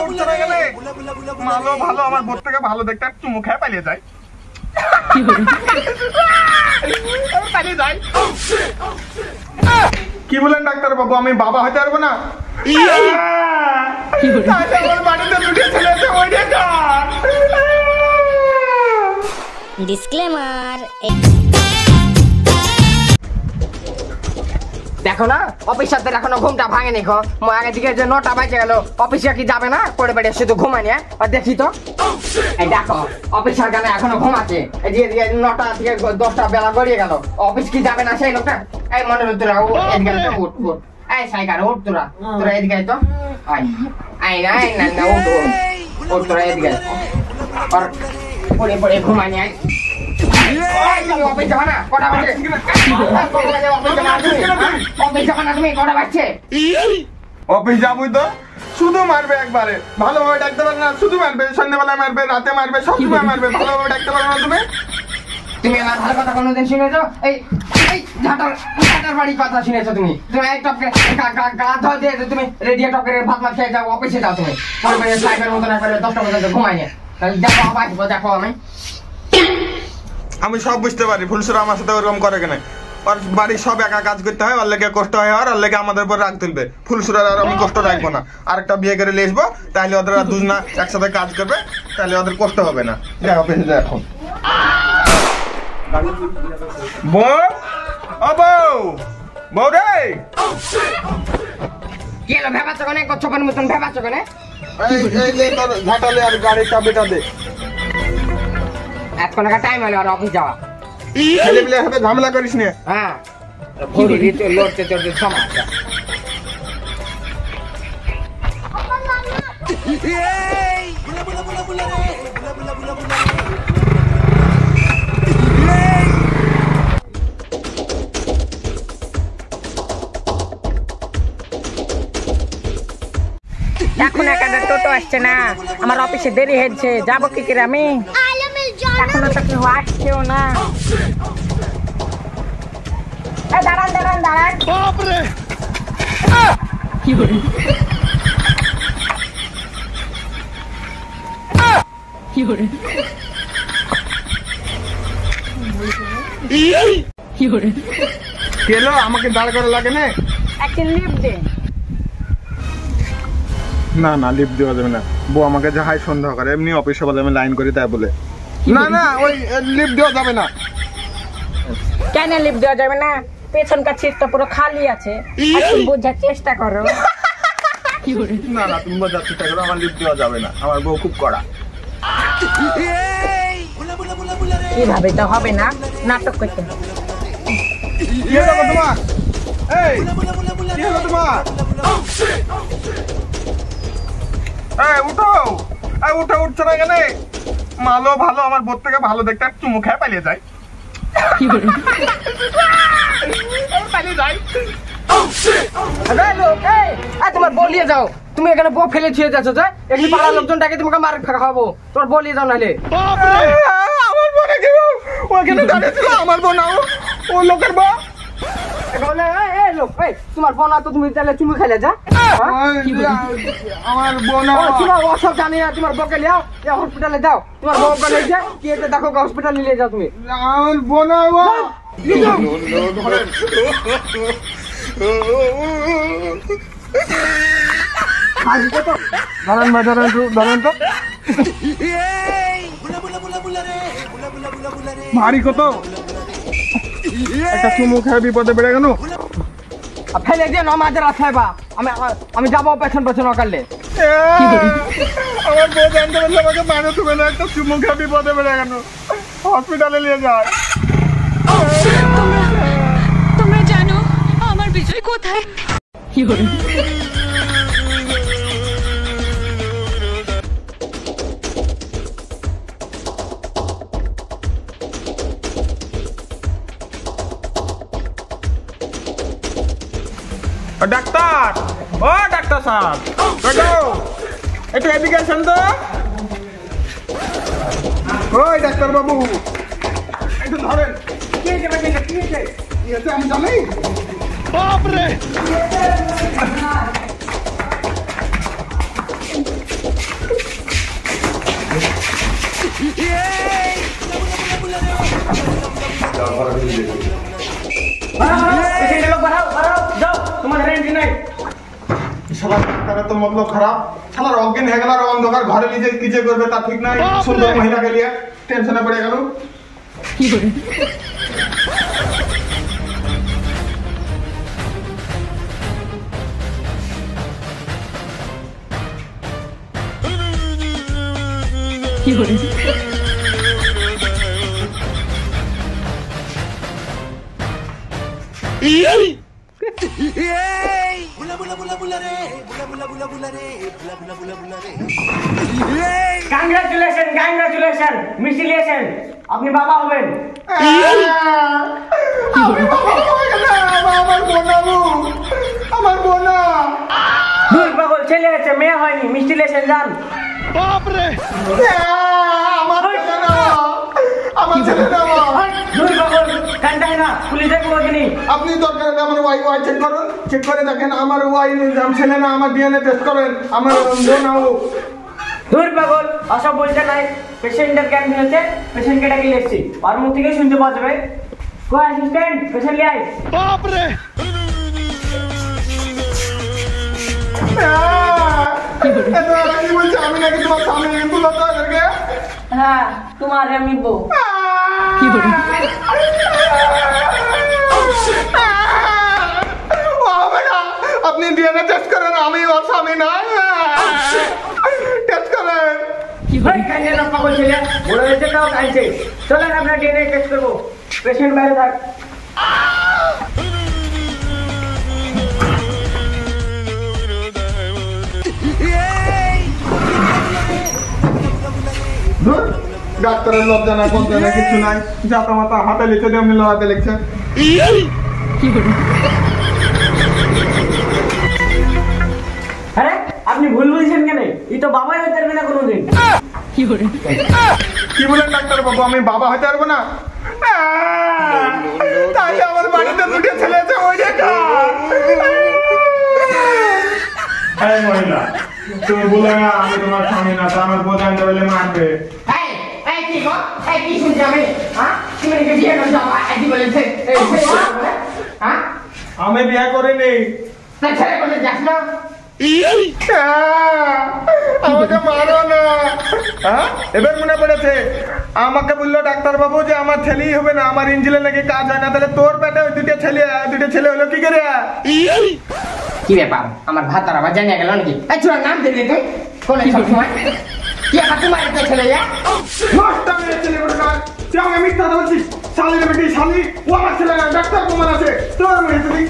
উঠছে না কেন? ভালো ভালো আমার বোর থেকে ভালো দেখতে চুমু খেয়ে পালিয়ে যায়। কি বলেন ডাক্তার বাবু, আমি বাবা হতে পারবো না? ডিসক্লেমার। দেখো না অফিসারদের এখনো ঘুমটা ভাঙেনি। আগে দিকে যে 9টা বাজে গেল, অফিসে কি যাবে না? পড়ে বেড়ে শুধু ঘুমায় নিয়ে আর দেখি তো এই দেখো অফিসার কেন এখনো ঘুমাচ্ছে। এই যে 9টা থেকে 10টা বেলা গড়িয়ে গেল, অফিস কি যাবে না সেই লোকটা? এই মনে হলো তোরা এদিকে উঠ উঠ, এই সাইকার উঠ, তোরা তোরা এদিকে তো আয় আয় না না না উঠ উঠ তোরা এদিকে আর পড়ে পড়ে ঘুমায় নিয়ে অফিস যাবে না? কটা বাজে? অফিস যাবে না তুমি? কটা বাজছে? অফিস যাবই তো, শুধু মারবে একবারে, ভালোভাবে ডাকতে পারবে না, শুধু মারবে, সন্ধ্যাবেলা মারবে, রাতে মারবে, সবসময় মারবে, ভালোভাবে ডাকতে পারবে না তুমি। তুমি আমার ভালো কথা কোনোদিন শুনেছো? এই এই ঝাঁটার বাড়ির কথা শুনেছো তুমি? তুমি এক টপকে গা ধোয়া দিয়ে তুমি রেডিও টপকে ভাত মাছ খেয়ে যাও, অফিসে যাও তুমি সাইকের মতন একবারে 10টা পর্যন্ত ঘুমাই নিয়ে। দেখো আসবো, দেখো আমি সব বুঝতে পারি ফুলসুরা আমার সাথে ওরকম করে কেন। আর বাড়ির সব একা কাজ করতে হয়, ওর লেগে কষ্ট হয়, আর ওর লেগে আমাদের উপর রাগ তুলবে। ফুলসুরার আর আমি কষ্ট রাখবো না। আরেকটা বিয়ে করে নিয়ে আসবো, তাহলে ওদের আর দুজনা একসাথে কাজ করবে, তাহলে ওদের কষ্ট হবে না। যাই অফিসে যাই এখন। বউ ও বউ, বউ রে কি হলো? ভেবাচ্ছ কেন? চোখের মতন ভেবাচ্ছ কেন? ঝাঁটালে আর গাড়ির চাবিটা দে। এতক্ষণ টাইম হলো আর অফিস যাওয়া। ছেলেপিলের সাথে ঝামেলা করিস নে। হ্যাঁ লড়তে চড়তে সমস্যা। এখন একটা টোটো আসছে না, আমার অফিসে দেরি হয়েছে, যাবো কি করে আমি? এখনো তো কেউ আসছেও না। দাঁড়ান দাঁড়ান দাঁড়ান। কি করে কি করে কি করে কেলো আমাকে দাঁড় করে লাগে না? একটা লিফট দে। না না লিফট দেওয়া যাবে না। বউ আমাকে যাহাই সন্দেহ করে, এমনি অফিসে বলে আমি লাইন করি তাই বলে। না না ওই লিফট দেওয়া যাবে না। কেন লিফট দেওয়া যাবে না? পেছনকার সিটটা পুরো খালি আছে, একটু বোঝার চেষ্টা করো। না না তুমি বোঝার চেষ্টা করো, আমার লিফট দেওয়া যাবে না, আমার বউ খুব কড়া। কিভাবে তো হবে না, নাটক করতে হবে। কি হলো তোমার? এই কি হলো তোমার? এই উঠো, এই উঠে উঠছে না কেন? ভালো ভালো আমার বোর থেকে ভালো দেখতে চুমু খেয়ে পালিয়ে যায়। পালিয়ে যায়। তোমার বলিয়ে যাও, তুমি এখানে বউ ফেলে ছুঁয়ে যাচ্ছ যে এখানে পাড়ার লোকজনটাকে তোমাকে মার খাওয়াবো। তোমার বলিয়ে যাও নাহলে। আমার বোনে কি ওখানে দাঁড়িয়েছিল? আমার বোন ও লোকের বউ। তোমার বোন তো তুমি তাহলে চুমু খেলে যা। আমার বোন ওসব জানি না। তোমার বউকে লিয়াও, হসপিটালে যাও। তোমার বউ গেলে কি দেখো, হসপিটালে নিয়ে যাও তুমি। আমার বোন দাঁড়ান ভাই, দাঁড়ান তো ভারী কত একটা চুমু খেয়ে বিপদে বেড়ে গেল। ফেলে দিয়ে নমাজের আশায় বা আমি যাবো পেছন পেছন অকালে। আমার বউ জানতে পারলে আমাকে মারে তুমি না, একটা চুমু খেয়ে বিপদে বেড়ে গেল, হসপিটালে নিয়ে যায়। তোমরা জানো আমার বিজয় কোথায়? ডাক্তার, ও ডাক্তার সাহেব একটু এদিকে আসেন তো। ওই ডাক্তার বাবু একটু ধরেন। আমি জানি শালা ডাক্তারের তো মতলব খারাপ, শালার অজ্ঞান হয়ে গেল আর অন্ধকার ঘরে নিজে কি যে করবে তা ঠিক নাই। সুন্দর মহিলাকে নিয়ে টেনশনে পড়ে গেল। কংগ্রাচুলেশন কংগ্রাচুলেশন মিসিলিয়েশন, আপনি বাবা হবেন। আমার বোনা দূর পাগল, ছেলে হয়েছে মেয়ে হয়নি, মিসিলিয়েশন যান। আমার ছেলে দূর পাগল, কান্দাই না, পুলিশে কোনোদিনই। আপনি দরকার হলে আমার ওয়াই চেক করুন, চেক করে দেখেন আমার ওয়াই ছেলে না, আমার ডিএনএ টেস্ট করেন, আমার বোন ও। দূর পাগল, অসব বলতে নাই। পেশেন্টের জ্ঞান হয়েছে, পেশেন্টকে ডাকি লেখছি, আর মুখ থেকে শুনতে পাওয়া যাবে। কো অ্যাসিস্ট্যান্ট, পেশেন্ট লিয়ে আয়। কি বলছে আমি নাকি তোমার স্বামী? তুলো তো এদেরকে। হ্যাঁ, তোমার আমি বউ। আপনি ডিএনএ টেস্ট করেন, আমি ওর স্বামী না। টেস্ট করেন। ভাই কাইন্ডে না পাগল ছেলে, বড় হয়েছে তাও কাইছে। চলেন আমরা ডিএনএ টেস্ট করবো, পেশেন্ট বাইরে থাক। ডাক্তারের লজ্জা না বলতে না কিছু নাই, যাতা মাতা হাতে লিখে দিয়ে এমনি লড়াতে লিখছে। আরে আপনি ভুল বলছেন কেন? এই তো বাবাই হতে পারবে না কোনোদিন। কি বলেন ডাক্তার বাবু, আমি বাবা হতে পারবো না? তাই আমার বাড়িতে দুটো ছেলে আছে, ওই দেখা। এই মহিলা, তুমি বলে না আমি তোমার স্বামী না, তো আমার বোঝান ধরলে মারবে। কি গো? কি শুনছি আমি? হ্যাঁ, তুমি নাকি বিয়ে করছো? কি বলেছে? হ্যাঁ, আমি বিয়ে করিনি। না ছেলে বলে যাস না। আমাকে মারো না। হ্যাঁ, এবার মনে পড়েছে, আমাকে বললো ডাক্তার বাবু যে আমার ছেলেই হবে না, আমার ইঞ্জিনে নাকি কাজ হয় না। তাহলে তোর পেটে ওই দুটো ছেলে হলো কি করে? কি ব্যাপার, আমার ভাতার আবার জানিয়ে গেল নাকি? এই ছোড়ার নাম দিলি তুই কোন সময়? কি আবার তোমার একটা ছেলে? নষ্ট মেয়ে ছেলে বলে না, তুই আমাকে মিথ্যা কথা বলছিস। শালির বেটি শালি, ও আমার ছেলে না, ডাক্তার প্রমাণ আছে। তোর মেয়ে তুই